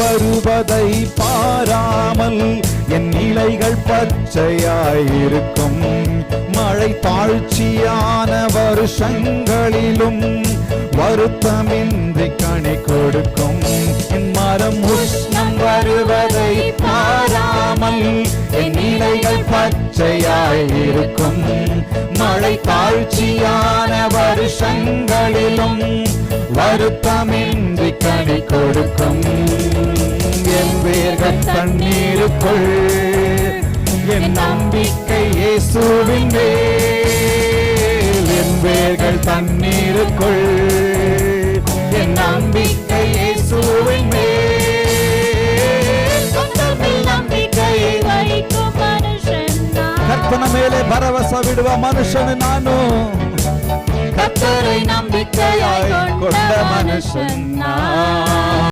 வருவதை பாராமல் என் இலைகள் பச்சையாயிருக்கும். மழை தாழ்ச்சியான வருஷங்களிலும் வருத்தமின்றி கனி கொடுக்கும். என் மரம் உஷ்ணம் வருவதை பாராமல் என் இலைகள் பச்சையாயிருக்கும். மழை தாழ்ச்சியான வருஷங்களிலும் வருத்தமின்றி கனி கொடுக்கும். என் வேர்கள் தண்ணீருக்குள், என் நம்பிக்கை இயேசுவின் மேல். என் வேர்கள் தண்ணீருக்குள், என் நம்பிக்கை இயேசுவின் மேல். நம்பிக்கையை வைக்கும் மனுஷன் நான். கர்த்தன மேலே பரவச விடுவ மனுஷன் நானும். கர்த்தரை நம்பிக்கையாய் கொண்ட மனுஷன் நான்.